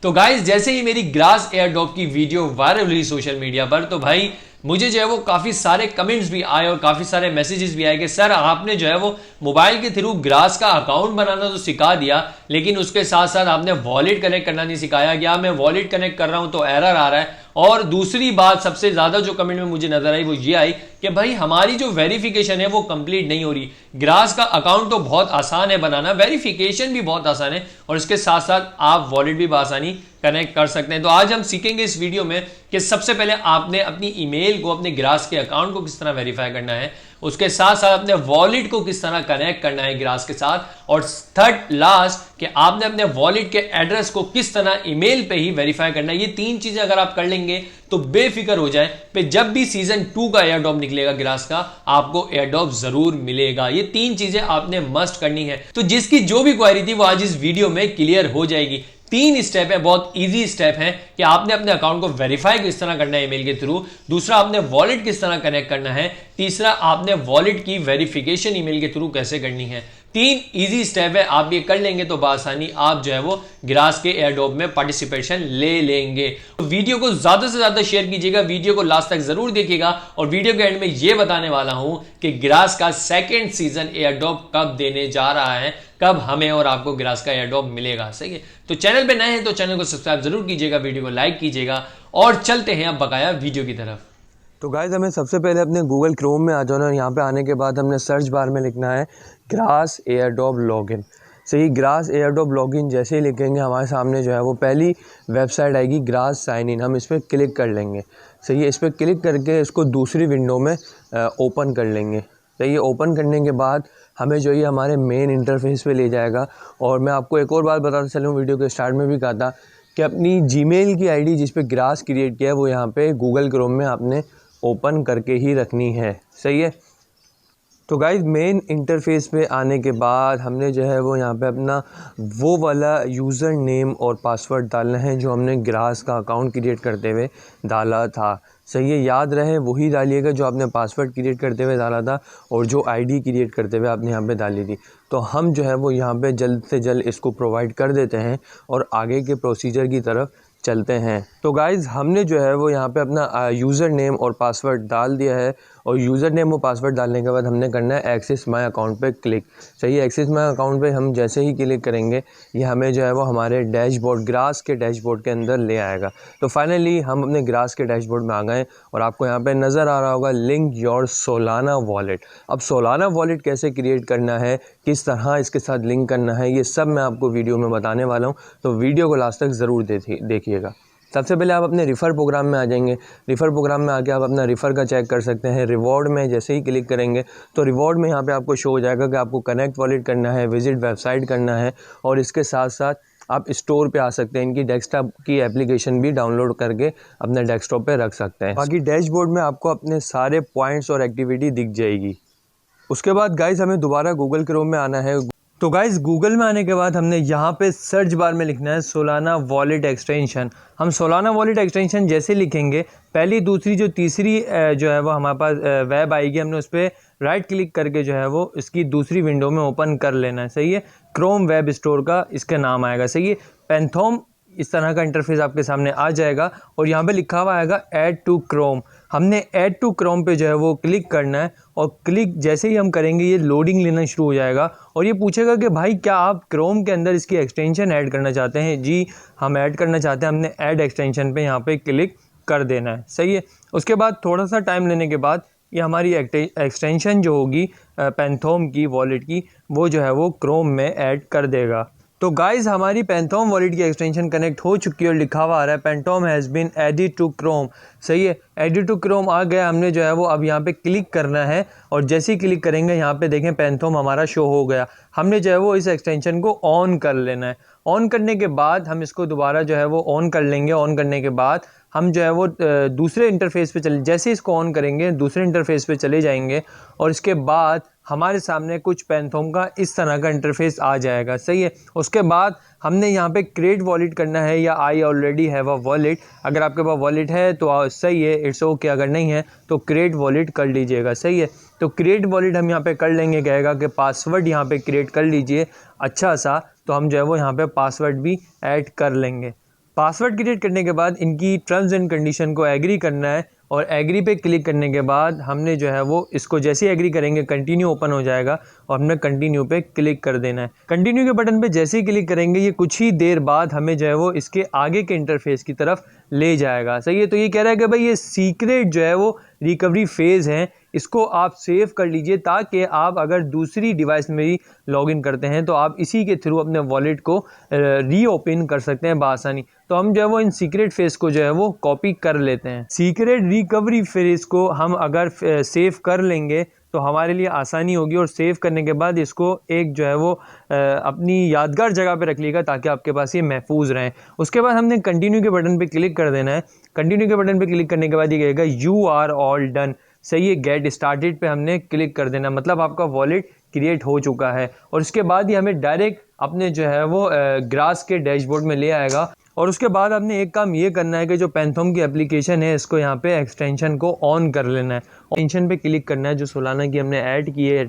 तो गाइस जैसे ही मेरी ग्रास एयरड्रॉप की वीडियो वायरल हुई सोशल मीडिया पर, तो भाई मुझे जो है वो काफ़ी सारे कमेंट्स भी आए और काफ़ी सारे मैसेजेस भी आए कि सर आपने जो है वो मोबाइल के थ्रू ग्रास का अकाउंट बनाना तो सिखा दिया, लेकिन उसके साथ साथ आपने वॉलेट कनेक्ट करना नहीं सिखाया। क्या मैं वॉलेट कनेक्ट कर रहा हूं तो एरर आ रहा है। और दूसरी बात सबसे ज़्यादा जो कमेंट में मुझे नजर आई वो ये आई कि भाई हमारी जो वेरिफिकेशन है वो कंप्लीट नहीं हो रही। ग्रास का अकाउंट तो बहुत आसान है बनाना, वेरिफिकेशन भी बहुत आसान है, और इसके साथ साथ आप वॉलेट भी आसानी कनेक्ट कर सकते हैं। तो आज हम सीखेंगे इस वीडियो में कि सबसे पहले आपने अपनी ईमेल को, अपने ग्रास के अकाउंट को किस तरह वेरीफाई करना है, उसके साथ साथ अपने वॉलेट को किस तरह कनेक्ट करना है ग्रास के साथ, और थर्ड लास्ट कि आपने अपने वॉलेट के एड्रेस को किस तरह ईमेल पे ही वेरीफाई करना है। ये तीन चीजें अगर आप कर लेंगे तो बेफिक्र हो जाए पे जब भी सीजन 2 का एयरड्रॉप निकलेगा ग्रास का, आपको एयरड्रॉप जरूर मिलेगा। ये तीन चीजें आपने मस्ट करनी है। तो जिसकी जो भी क्वेरी थी वो आज इस वीडियो में क्लियर हो जाएगी। तीन स्टेप है, बहुत इजी स्टेप है कि आपने अपने अकाउंट को वेरीफाई किस तरह करना है ईमेल के थ्रू, दूसरा आपने वॉलेट किस तरह कनेक्ट करना है, तीसरा आपने वॉलेट की वेरिफिकेशन ईमेल के थ्रू कैसे करनी है। तीन इजी स्टेप है, आप ये कर लेंगे तो बआसानी आप जो है वो ग्रास के एयरड्रॉप में पार्टिसिपेशन ले लेंगे। तो वीडियो को ज्यादा से ज्यादा शेयर कीजिएगा, वीडियो को लास्ट तक जरूर देखिएगा, और वीडियो के एंड में ये बताने वाला हूं कि ग्रास का सेकंड सीजन एयरड्रॉप कब देने जा रहा है, कब हमें और आपको ग्रास का एयरड्रॉप मिलेगा। सही है, तो चैनल पे नए हैं तो चैनल को सब्सक्राइब जरूर कीजिएगा, वीडियो को लाइक कीजिएगा, और चलते हैं अब बकाया वीडियो की तरफ। तो गाइस हमें सबसे पहले अपने गूगल क्रोम में आ जाना है। यहाँ पे आने के बाद हमने सर्च बार में लिखना है ग्रास एयरड्रॉप लॉगिन। सही, ग्रास एयरड्रॉप लॉगिन जैसे ही लिखेंगे हमारे सामने जो है वो पहली वेबसाइट आएगी ग्रास साइन इन। हम इस पर क्लिक कर लेंगे। सही है, इस पर क्लिक करके इसको दूसरी विंडो में ओपन कर लेंगे। सही है, ओपन करने के बाद हमें जो ये हमारे मेन इंटरफेस पे ले जाएगा। और मैं आपको एक और बात बताता चलूँ, वीडियो के स्टार्ट में भी कहा था कि अपनी जीमेल की आईडी जिस पे ग्रास क्रिएट किया है वो यहाँ पे गूगल क्रोम में आपने ओपन करके ही रखनी है। सही है, तो गाइस मेन इंटरफेस पे आने के बाद हमने जो है वो यहाँ पे अपना वो वाला यूज़र नेम और पासवर्ड डालना है जो हमने ग्रास का अकाउंट क्रिएट करते हुए डाला था। सही है, याद रहे वही डालिएगा जो आपने पासवर्ड क्रिएट करते हुए डाला था और जो आईडी क्रिएट करते हुए आपने यहाँ पे डाली थी। तो हम जो है वो यहाँ पे जल्द से जल्द इसको प्रोवाइड कर देते हैं और आगे के प्रोसीजर की तरफ चलते हैं। तो गाइज़ हमने जो है वो यहाँ पे अपना यूज़र नेम और पासवर्ड डाल दिया है, और यूज़र नेम और पासवर्ड डालने के बाद हमने करना है एक्सेस माय अकाउंट पे क्लिक। सही है, एक्सेस माय अकाउंट पे हम जैसे ही क्लिक करेंगे ये हमें जो है वो हमारे डैशबोर्ड, ग्रास के डैशबोर्ड के अंदर ले आएगा। तो फाइनली हम अपने ग्रास के डैशबोर्ड में आ गए, और आपको यहाँ पे नज़र आ रहा होगा लिंक योर सोलाना वॉलेट। अब सोलाना वॉलेट कैसे क्रिएट करना है, किस तरह इसके साथ लिंक करना है, ये सब मैं आपको वीडियो में बताने वाला हूँ। तो वीडियो को लास्ट तक ज़रूर देखिएगा। सबसे पहले आप अपने रिफ़र प्रोग्राम में आ जाएंगे। रिफ़र प्रोग्राम में आके आप अपना रिफ़र का चेक कर सकते हैं। रिवॉर्ड में जैसे ही क्लिक करेंगे तो रिवॉर्ड में यहाँ पे आपको शो हो जाएगा कि आपको कनेक्ट वॉलेट करना है, विजिट वेबसाइट करना है, और इसके साथ साथ आप स्टोर पे आ सकते हैं। इनकी डेस्कटॉप की एप्लीकेशन भी डाउनलोड करके अपने डेस्कटॉप पे रख सकते हैं। बाकी डैशबोर्ड में आपको अपने सारे पॉइंट्स और एक्टिविटी दिख जाएगी। उसके बाद गाइस हमें दोबारा गूगल क्रोम में आना है। तो गाइस गूगल में आने के बाद हमने यहाँ पे सर्च बार में लिखना है सोलाना वॉलेट एक्सटेंशन। हम सोलाना वॉलेट एक्सटेंशन जैसे लिखेंगे, पहली, दूसरी, जो तीसरी जो है वो हमारे पास वेब आएगी, हमने उस पर राइट क्लिक करके जो है वो इसकी दूसरी विंडो में ओपन कर लेना है। सही है, क्रोम वेब स्टोर का इसका नाम आएगा। सही है, पैंथोम इस तरह का इंटरफेस आपके सामने आ जाएगा, और यहाँ पे लिखा हुआ आएगा ऐड टू क्रोम। हमने ऐड टू क्रोम पे जो है वो क्लिक करना है, और क्लिक जैसे ही हम करेंगे ये लोडिंग लेना शुरू हो जाएगा, और ये पूछेगा कि भाई क्या आप क्रोम के अंदर इसकी एक्सटेंशन ऐड करना चाहते हैं। जी हम ऐड करना चाहते हैं। हमने ऐड एक्सटेंशन पे यहाँ पे क्लिक कर देना है। सही है, उसके बाद थोड़ा सा टाइम लेने के बाद ये हमारी एक्सटेंशन जो होगी पैंथोम की वॉलेट की, वो जो है वो क्रोम में ऐड कर देगा। तो गाइज़ हमारी पैंथोम वॉलेट की एक्सटेंशन कनेक्ट हो चुकी है, और लिखा हुआ आ रहा है Phantom has been added to Chrome. सही है, एडिड टू क्रोम आ गया। हमने जो है वो अब यहाँ पे क्लिक करना है, और जैसे ही क्लिक करेंगे यहाँ पे देखें पैंथोम हमारा शो हो गया। हमने जो है वो इस एक्सटेंशन को ऑन कर लेना है। ऑन करने के बाद हम इसको दोबारा जो है वो ऑन कर लेंगे। ऑन करने के बाद हम जो है वो दूसरे इंटरफेस पे चले, जैसे इसको ऑन करेंगे दूसरे इंटरफेस पे चले जाएंगे, और इसके बाद हमारे सामने कुछ पैंथोम का इस तरह का इंटरफेस आ जाएगा। सही है, उसके बाद हमने यहाँ पे क्रिएट वॉलेट करना है, या I already have a wallet. अगर आपके पास वॉलेट है तो सही है, इट्स ओके। अगर नहीं है तो क्रिएट वॉलेट कर लीजिएगा। सही है, तो क्रिएट वॉलेट हम यहाँ पे कर लेंगे। कहेगा कि पासवर्ड यहाँ पे क्रिएट कर लीजिए अच्छा सा, तो हम जो है वो यहाँ पे पासवर्ड भी ऐड कर लेंगे। पासवर्ड क्रिएट करने के बाद इनकी टर्म्स एंड कंडीशन को एग्री करना है और एग्री पे क्लिक करने के बाद हमने जो है वो इसको जैसे ही एग्री करेंगे कंटिन्यू ओपन हो जाएगा और हमने कंटिन्यू पे क्लिक कर देना है। कंटिन्यू के बटन पे जैसे ही क्लिक करेंगे ये कुछ ही देर बाद हमें जो है वो इसके आगे के इंटरफेस की तरफ ले जाएगा। सही है, तो ये कह रहा है कि भाई ये सीक्रेट जो है वो रिकवरी फेज़ है, इसको आप सेव कर लीजिए ताकि आप अगर दूसरी डिवाइस में भी लॉगिन करते हैं तो आप इसी के थ्रू अपने वॉलेट को रीओपन कर सकते हैं बआसानी। तो हम जो है वो इन सीक्रेट फेज़ को जो है वो कॉपी कर लेते हैं। सीक्रेट रिकवरी फेज़ को हम अगर सेव कर लेंगे तो हमारे लिए आसानी होगी और सेव करने के बाद इसको एक जो है वो अपनी यादगार जगह पे रख लीजिएगा ताकि आपके पास ये महफूज रहें। उसके बाद हमने कंटिन्यू के बटन पे क्लिक कर देना है। कंटिन्यू के बटन पे क्लिक करने के बाद ये कहेगा यू आर ऑल डन। सही है, गेट स्टार्टेड पे हमने क्लिक कर देना, मतलब आपका वॉलेट क्रिएट हो चुका है। और उसके बाद ही हमें डायरेक्ट अपने जो है वो ग्रास के डैशबोर्ड में ले आएगा। और उसके बाद आपने एक काम ये करना है कि जो पैंथोम की एप्लीकेशन है इसको यहाँ पे एक्सटेंशन को ऑन कर लेना है। एक्सटेंशन पे क्लिक करना है जो सोलाना की हमने ऐड की है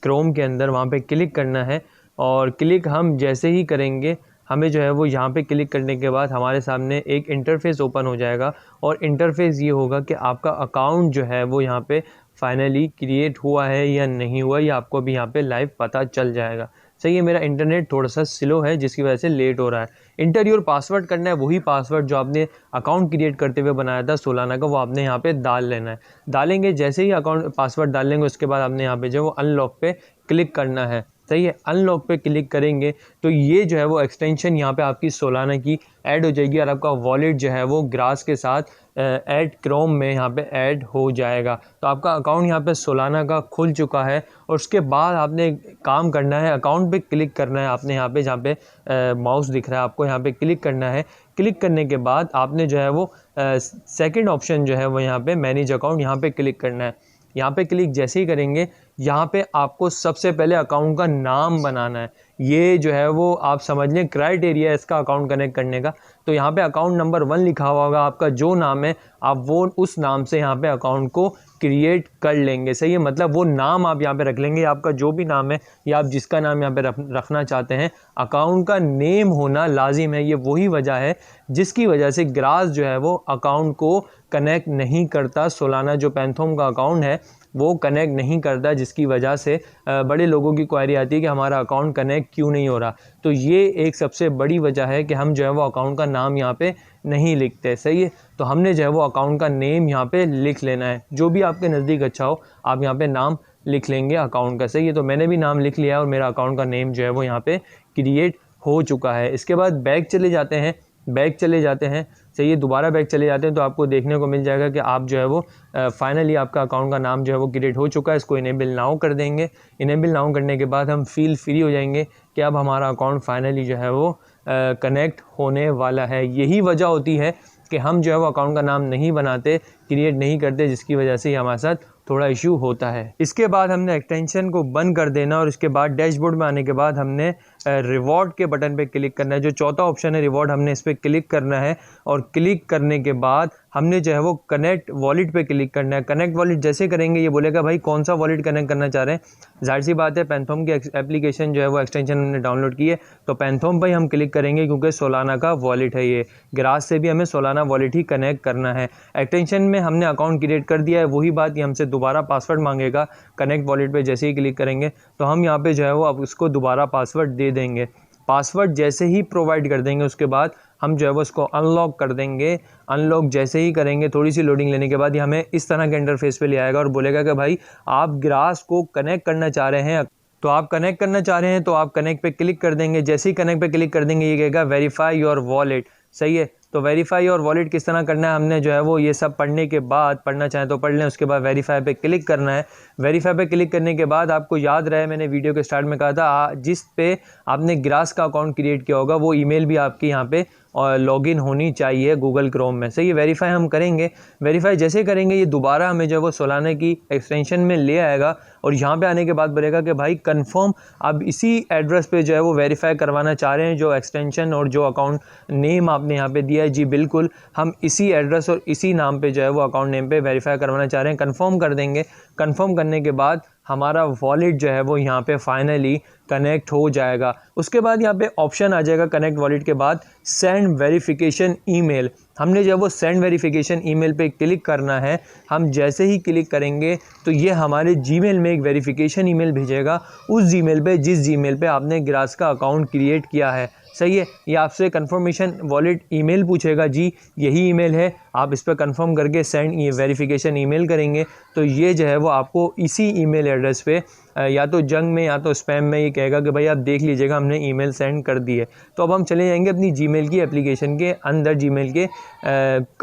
क्रोम के अंदर, वहाँ पे क्लिक करना है। और क्लिक हम जैसे ही करेंगे हमें जो है वो यहाँ पे क्लिक करने के बाद हमारे सामने एक इंटरफेस ओपन हो जाएगा और इंटरफेस ये होगा कि आपका अकाउंट जो है वो यहाँ पे फाइनली क्रिएट हुआ है या नहीं हुआ, या आपको भी यहाँ पे लाइव पता चल जाएगा। सही है, मेरा इंटरनेट थोड़ा सा स्लो है जिसकी वजह से लेट हो रहा है। इंटर योर पासवर्ड करना है, वही पासवर्ड जो आपने अकाउंट क्रिएट करते हुए बनाया था सोलाना का वो आपने यहाँ पे डाल लेना है। डालेंगे जैसे ही अकाउंट पासवर्ड डाल लेंगे उसके बाद आपने यहाँ पे जो वो अनलॉक पे क्लिक करना है। सही है, अनलॉक पे क्लिक करेंगे तो ये जो है वो एक्सटेंशन यहाँ पे आपकी सोलाना की ऐड हो जाएगी और आपका वॉलेट जो है वो ग्रास के साथ ऐड क्रोम में यहाँ पे ऐड हो जाएगा। तो आपका अकाउंट यहाँ पे सोलाना का खुल चुका है। और उसके बाद आपने काम करना है, अकाउंट पे क्लिक करना है आपने यहाँ पे, जहाँ पे माउस दिख रहा है आपको, यहाँ पे क्लिक करना है। क्लिक करने के बाद आपने जो है वो सेकंड ऑप्शन जो है वो यहाँ पे मैनेज अकाउंट, यहाँ पे क्लिक करना है। यहाँ पे क्लिक जैसे ही करेंगे यहाँ पे आपको सबसे पहले अकाउंट का नाम बनाना है। ये जो है वो आप समझ लें क्राइटेरिया है इसका अकाउंट कनेक्ट करने का। तो यहाँ पे अकाउंट नंबर 1 लिखा हुआ होगा, आपका जो नाम है आप वो उस नाम से यहाँ पे अकाउंट को क्रिएट कर लेंगे। सही है, मतलब वो नाम आप यहाँ पे रख लेंगे, आपका जो भी नाम है या आप जिसका नाम यहाँ पे रखना चाहते हैं, अकाउंट का नेम होना लाजिम है। ये वही वजह है जिसकी वजह से ग्रास जो है वो अकाउंट को कनेक्ट नहीं करता, सोलाना जो पैंथोम का अकाउंट है वो कनेक्ट नहीं करता, जिसकी वजह से बड़े लोगों की क्वेरी आती है कि हमारा अकाउंट कनेक्ट क्यों नहीं हो रहा। तो ये एक सबसे बड़ी वजह है कि हम जो है वो अकाउंट का नाम यहाँ पे नहीं लिखते। सही है, तो हमने जो है वो अकाउंट का नेम यहाँ पे लिख लेना है, जो भी आपके नज़दीक अच्छा हो आप यहाँ पे नाम लिख लेंगे अकाउंट का। सही है, तो मैंने भी नाम लिख लिया और मेरा अकाउंट का नेम जो है वो यहाँ पे क्रिएट हो चुका है। इसके बाद बैक चले जाते हैं, बैक चले जाते हैं। सही है, दोबारा बैक चले जाते हैं तो आपको देखने को मिल जाएगा कि आप जो है वो फाइनली आपका अकाउंट का नाम जो है वो क्रिएट हो चुका है। इसको इनेबल नाउ कर देंगे। इनेबल नाउ करने के बाद हम फील फ्री हो जाएंगे कि अब हमारा अकाउंट फाइनली जो है वो कनेक्ट होने वाला है। यही वजह होती है कि हम जो है वो अकाउंट का नाम नहीं बनाते, क्रिएट नहीं करते, जिसकी वजह से हमारे साथ थोड़ा इशू होता है। इसके बाद हमने एक्सटेंशन को बंद कर देना और इसके बाद डैशबोर्ड में आने के बाद हमने रिवॉर्ड के बटन पे क्लिक करना है। जो चौथा ऑप्शन है रिवॉर्ड, हमने इस पर क्लिक करना है और क्लिक करने के बाद हमने जो है वो कनेक्ट वॉलेट पे क्लिक करना है। कनेक्ट वॉलेट जैसे करेंगे ये बोलेगा भाई कौन सा वॉलेट कनेक्ट करना चाह रहे हैं। जाहिर सी बात है पैंथोम की एप्लीकेशन जो है वो एक्सटेंशन हमने डाउनलोड की है तो पैंथोम पर ही हम क्लिक करेंगे क्योंकि सोलाना का वॉलेट है ये। ग्रास से भी हमें सोलाना वॉलेट ही कनेक्ट करना है। एक्सटेंशन में हमने अकाउंट क्रिएट कर दिया है, वही बात ये हमसे दोबारा पासवर्ड मांगेगा। कनेक्ट वॉलेट पे जैसे ही क्लिक करेंगे तो हम यहाँ पे जो है वो अब उसको दोबारा पासवर्ड दे देंगे। पासवर्ड जैसे ही प्रोवाइड कर देंगे उसके बाद हम जो है वो उसको अनलॉक कर देंगे। अनलॉक जैसे ही करेंगे थोड़ी सी लोडिंग लेने के बाद ये हमें इस तरह के इंटरफेस पे ले आएगा और बोलेगा कि भाई आप ग्रास को कनेक्ट करना चाह रहे हैं, तो आप कनेक्ट करना चाह रहे हैं तो आप कनेक्ट पे क्लिक कर देंगे। जैसे ही कनेक्ट पे क्लिक कर देंगे ये कहेगा वेरीफाई योर वॉलेट। सही है, तो वेरीफाई और वॉलेट किस तरह करना है हमने जो है वो ये सब पढ़ने के बाद, पढ़ना चाहें तो पढ़ लें, उसके बाद वेरीफाई पे क्लिक करना है। वेरीफाई पे क्लिक करने के बाद आपको याद रहे मैंने वीडियो के स्टार्ट में कहा था जिस पे आपने ग्रास का अकाउंट क्रिएट किया होगा वो ईमेल भी आपकी यहाँ पे और लॉगिन होनी चाहिए गूगल क्रोम में। सही है, वेरीफाई हम करेंगे। वेरीफाई जैसे करेंगे ये दोबारा हमें जो है वो सोलाना की एक्सटेंशन में ले आएगा और यहाँ पे आने के बाद बोलेगा कि भाई कंफर्म अब इसी एड्रेस पे जो है वो वेरीफाई करवाना चाह रहे हैं जो एक्सटेंशन और जो अकाउंट नेम आपने यहाँ पे दिया है। जी बिल्कुल, हम इसी एड्रेस और इसी नाम पे जो है वो अकाउंट नेम पे वेरीफाई करवाना चाह रहे हैं। कंफर्म कर देंगे। कंफर्म करने के बाद हमारा वॉलेट जो है वो यहाँ पे फाइनली कनेक्ट हो जाएगा। उसके बाद यहाँ पे ऑप्शन आ जाएगा कनेक्ट वॉलेट के बाद सेंड वेरिफिकेशन ईमेल। हमने जब वो सेंड वेरिफिकेशन ईमेल पे क्लिक करना है, हम जैसे ही क्लिक करेंगे तो ये हमारे जीमेल में एक वेरिफिकेशन ईमेल भेजेगा, उस जीमेल पे जिस जीमेल पे आपने ग्रास का अकाउंट क्रिएट किया है। सही है, ये आपसे कंफर्मेशन वॉलेट ईमेल पूछेगा, जी यही ईमेल है, आप इस पर कंफर्म करके सेंड वेरिफिकेशन ईमेल करेंगे तो ये जो है वो आपको इसी ईमेल एड्रेस पे या तो जंक में या तो स्पैम में ये कहेगा कि भाई आप देख लीजिएगा हमने ईमेल सेंड कर दी है। तो अब हम चले जाएंगे अपनी जीमेल की एप्लीकेशन के अंदर, जीमेल के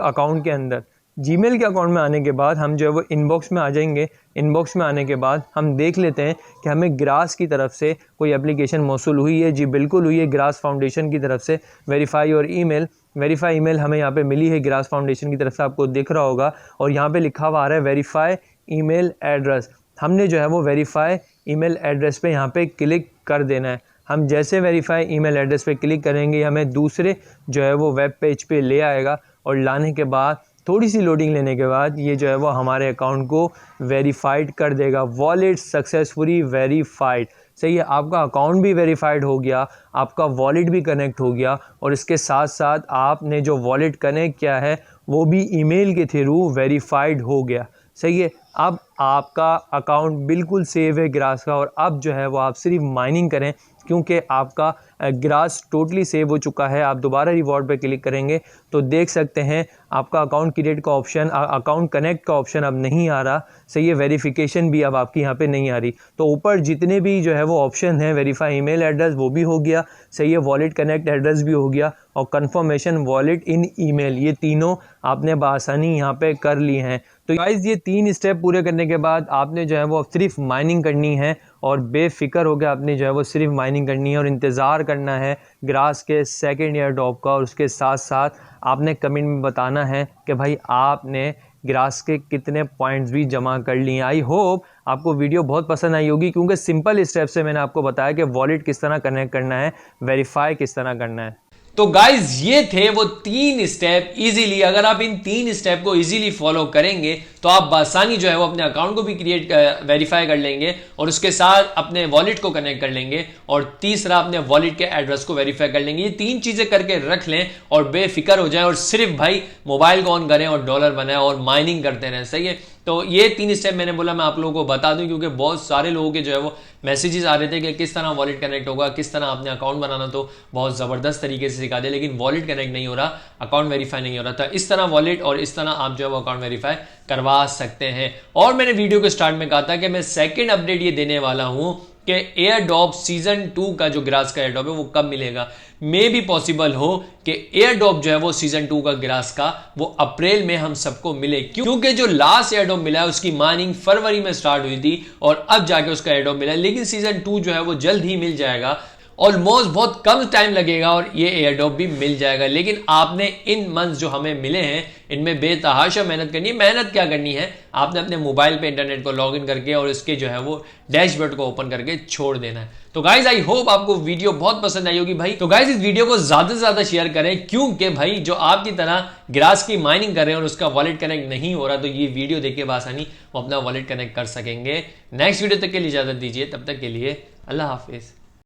अकाउंट के अंदर। जीमेल के अकाउंट में आने के बाद हम जो है वो इनबॉक्स में आ जाएंगे। इनबॉक्स में आने के बाद हम देख लेते हैं कि हमें ग्रास की तरफ से कोई एप्लीकेशन मौसूल हुई है। जी बिल्कुल हुई है, ग्रास फाउंडेशन की तरफ से वेरीफाई और ईमेल। वेरीफाई ईमेल हमें यहाँ पे मिली है ग्रास फाउंडेशन की तरफ से, आपको दिख रहा होगा, और यहाँ पे लिखा हुआ आ रहा है वेरीफाई ईमेल एड्रेस। हमने जो है वो वेरीफाई ईमेल एड्रेस पे यहाँ पे क्लिक कर देना है। हम जैसे वेरीफाई ईमेल एड्रेस पे क्लिक करेंगे हमें दूसरे जो है वो वेब पेज पे ले आएगा, और लाने के बाद थोड़ी सी लोडिंग लेने के बाद ये जो है वो हमारे अकाउंट को वेरीफाइड कर देगा। Wallet successfully verified. सही है, आपका अकाउंट भी वेरीफाइड हो गया, आपका वॉलेट भी कनेक्ट हो गया, और इसके साथ साथ आपने जो वॉलेट कनेक्ट किया है वो भी ईमेल के थ्रू वेरीफाइड हो गया। सही है, अब आपका अकाउंट बिल्कुल सेव है ग्रास का, और अब जो है वो आप सिर्फ माइनिंग करें क्योंकि आपका ग्रास टोटली सेव हो चुका है। आप दोबारा रिवॉर्ड पे क्लिक करेंगे तो देख सकते हैं आपका अकाउंट क्रिएट का ऑप्शन, अकाउंट कनेक्ट का ऑप्शन अब नहीं आ रहा। सही है, वेरिफिकेशन भी अब आपकी यहाँ पे नहीं आ रही। तो ऊपर जितने भी जो है वो ऑप्शन है, वेरीफाई ईमेल एड्रेस वो भी हो गया, सही है, वॉलेट कनेक्ट एड्रेस भी हो गया, और कंफर्मेशन वॉलेट इन ईमेल, ये तीनों आपने बआसानी यहाँ पे कर ली हैं। तो गाइस ये 3 स्टेप पूरे करने के बाद आपने जो है वो सिर्फ माइनिंग करनी है, और बेफिक्र हो गया आपने जो है वो सिर्फ माइनिंग करनी है और इंतज़ार करना है ग्रास के सेकंड ईयर ड्रॉप का। और उसके साथ साथ आपने कमेंट में बताना है कि भाई आपने ग्रास के कितने पॉइंट्स भी जमा कर लिए। आई होप आपको वीडियो बहुत पसंद आई होगी, क्योंकि सिंपल स्टेप से मैंने आपको बताया कि वॉलेट किस तरह कनेक्ट करना है, वेरीफाई किस तरह करना है। तो गाइज ये थे वो 3 स्टेप। इजीली अगर आप इन 3 स्टेप को इजीली फॉलो करेंगे तो आप आसानी जो है वो अपने अकाउंट को भी वेरीफाई कर लेंगे, और उसके साथ अपने वॉलेट को कनेक्ट कर लेंगे, और तीसरा अपने वॉलेट के एड्रेस को वेरीफाई कर लेंगे। ये 3 चीजें करके रख लें और बेफिक्र हो जाए, और सिर्फ भाई मोबाइल को ऑन करें और डॉलर बनाएं और माइनिंग करते रहें। सही है, तो ये 3 स्टेप मैंने बोला मैं आप लोगों को बता दूं, क्योंकि बहुत सारे लोगों के जो है वो मैसेजेस आ रहे थे कि किस तरह वॉलेट कनेक्ट होगा, किस तरह अपने अकाउंट बनाना, तो बहुत ज़बरदस्त तरीके से सिखा दे, लेकिन वॉलेट कनेक्ट नहीं हो रहा, अकाउंट वेरीफाई नहीं हो रहा था। इस तरह वॉलेट और इस तरह आप जो है वो अकाउंट वेरीफाई करवा सकते हैं। और मैंने वीडियो के स्टार्ट में कहा था कि मैं सेकेंड अपडेट ये देने वाला हूं कि एयरड्रॉप सीजन 2 का जो ग्रास का एयरड्रॉप है वो कब मिलेगा। मे भी पॉसिबल हो कि एयरड्रॉप जो है वो सीजन 2 का ग्रास का वो अप्रैल में हम सबको मिले, क्योंकि जो लास्ट एयरड्रॉप मिला है उसकी माइनिंग फरवरी में स्टार्ट हुई थी और अब जाके उसका एयरड्रॉप मिला है। लेकिन सीजन 2 जो है वो जल्द ही मिल जाएगा, ऑलमोस्ट बहुत कम टाइम लगेगा और ये एयरड्रॉप भी मिल जाएगा। लेकिन आपने इन मंथ्स जो हमें मिले हैं इनमें बेतहाशा मेहनत करनी है। मेहनत क्या करनी है, आपने अपने मोबाइल पे इंटरनेट को लॉगिन करके और इसके जो है वो डैशबोर्ड को ओपन करके छोड़ देना है। तो गाइज आई होप आपको वीडियो बहुत पसंद आई होगी भाई। तो गाइज इस वीडियो को ज्यादा से ज्यादा शेयर करें, क्योंकि भाई जो आपकी तरह ग्रास की माइनिंग कर रहे हैं और उसका वॉलेट कनेक्ट नहीं हो रहा, तो ये वीडियो देख के बासानी वो अपना वॉलेट कनेक्ट कर सकेंगे। नेक्स्ट वीडियो तक के लिए इजाजत दीजिए, तब तक के लिए अल्लाह हाफिज।